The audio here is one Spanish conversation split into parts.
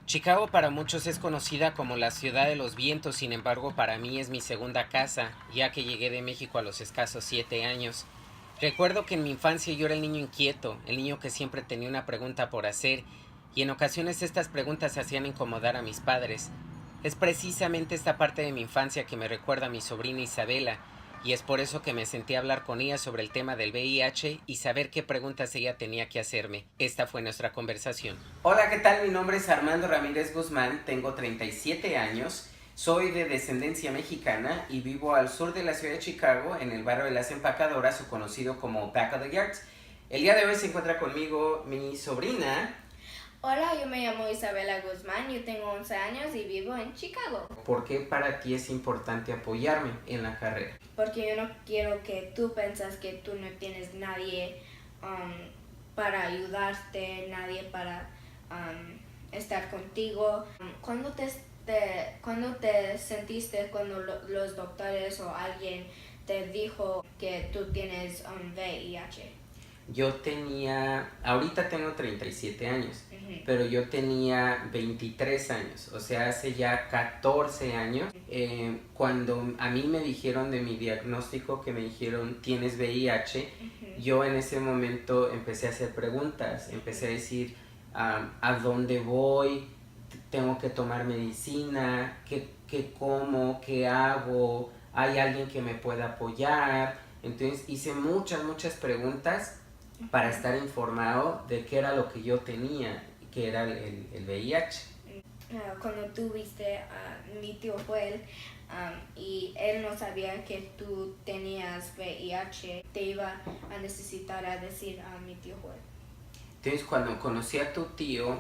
Chicago para muchos es conocida como la ciudad de los vientos, sin embargo para mí es mi segunda casa, ya que llegué de México a los escasos 7 años. Recuerdo que en mi infancia yo era el niño inquieto, el niño que siempre tenía una pregunta por hacer, y en ocasiones estas preguntas hacían incomodar a mis padres. Es precisamente esta parte de mi infancia que me recuerda a mi sobrina Isabela, y es por eso que me senté a hablar con ella sobre el tema del VIH y saber qué preguntas ella tenía que hacerme. Esta fue nuestra conversación. Hola, ¿qué tal? Mi nombre es Armando Ramírez Guzmán, tengo 37 años, soy de descendencia mexicana y vivo al sur de la ciudad de Chicago, en el barrio de las Empacadoras, o conocido como Back of the Yards. El día de hoy se encuentra conmigo mi sobrina. Hola, yo me llamo Isabela Guzmán, yo tengo 11 años y vivo en Chicago. ¿Por qué para ti es importante apoyarme en la carrera? Porque yo no quiero que tú pienses que tú no tienes nadie para ayudarte, nadie para estar contigo. ¿Cuándo te sentiste cuando los doctores o alguien te dijo que tú tienes VIH? Ahorita tengo 37 años, pero yo tenía 23 años, o sea, hace ya 14 años, cuando a mí me dijeron de mi diagnóstico, que me dijeron tienes VIH, yo en ese momento empecé a hacer preguntas, empecé a decir a dónde voy, tengo que tomar medicina, qué como, qué hago, hay alguien que me pueda apoyar. Entonces hice muchas preguntas para estar informado de qué era lo que yo tenía, que era el VIH. Cuando tú viste a mi tío Joel y él no sabía que tú tenías VIH, te iba a necesitar a decir a mi tío Joel. Entonces cuando conocí a tu tío,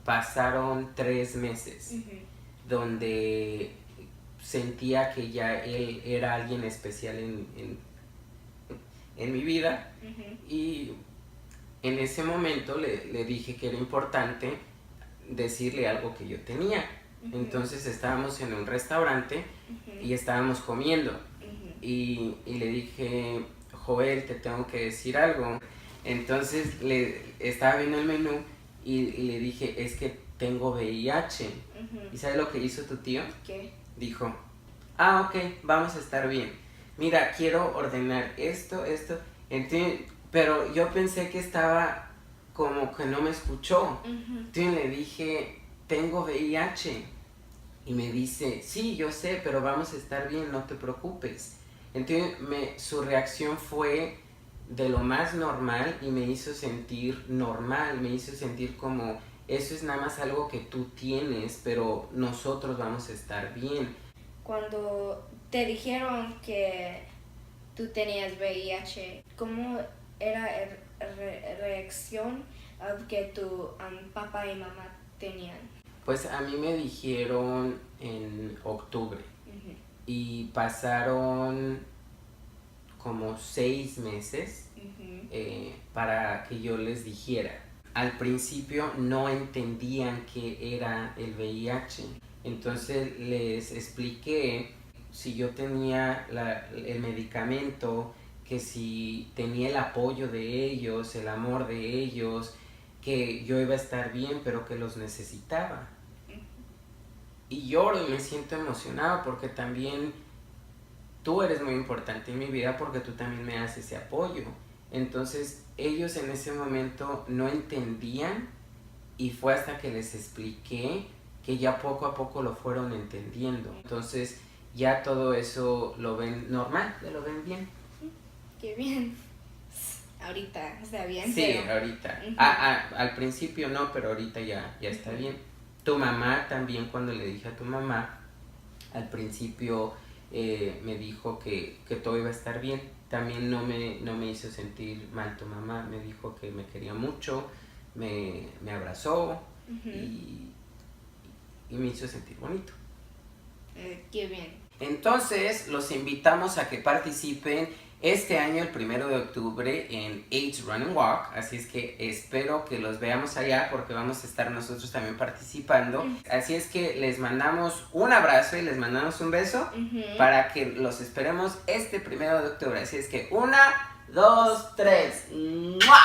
pasaron 3 meses donde sentía que ya él era alguien especial en mi vida, y en ese momento le dije que era importante decirle algo que yo tenía. Entonces estábamos en un restaurante y estábamos comiendo y le dije, Joel, te tengo que decir algo. Entonces estaba viendo el menú y le dije, es que tengo VIH. ¿Y sabes lo que hizo tu tío? ¿Qué? Dijo, ok, vamos a estar bien. Mira, quiero ordenar esto. Entonces, pero yo pensé que estaba como que no me escuchó. Entonces le dije, tengo VIH. Y me dice, sí, yo sé, pero vamos a estar bien, no te preocupes. Entonces su reacción fue de lo más normal y me hizo sentir normal, me hizo sentir como, eso es nada más algo que tú tienes, pero nosotros vamos a estar bien. Cuando te dijeron que tú tenías VIH, ¿cómo era la reacción que tu papá y mamá tenían? Pues a mí me dijeron en octubre y pasaron como 6 meses para que yo les dijera. Al principio no entendían qué era el VIH, entonces les expliqué si yo tenía el medicamento, que si tenía el apoyo de ellos, el amor de ellos, que yo iba a estar bien, pero que los necesitaba. Y lloro y me siento emocionado porque también tú eres muy importante en mi vida, porque tú también me das ese apoyo. Entonces ellos en ese momento no entendían y fue hasta que les expliqué que ya poco a poco lo fueron entendiendo. Entonces ya todo eso lo ven normal, ya lo ven bien. Qué bien. Ahorita está bien. Sí, pero ahorita. Al principio no, pero ahorita ya está bien. Tu mamá también, cuando le dije a tu mamá, al principio me dijo que todo iba a estar bien. También no me hizo sentir mal tu mamá, me dijo que me quería mucho, me abrazó y me hizo sentir bonito. Qué bien. Entonces los invitamos a que participen este año, el 1 de octubre, en AIDS Run and Walk, así es que espero que los veamos allá, porque vamos a estar nosotros también participando. Así es que les mandamos un abrazo y les mandamos un beso para que los esperemos este 1 de octubre. Así es que 1, 2, 3. ¡Mua!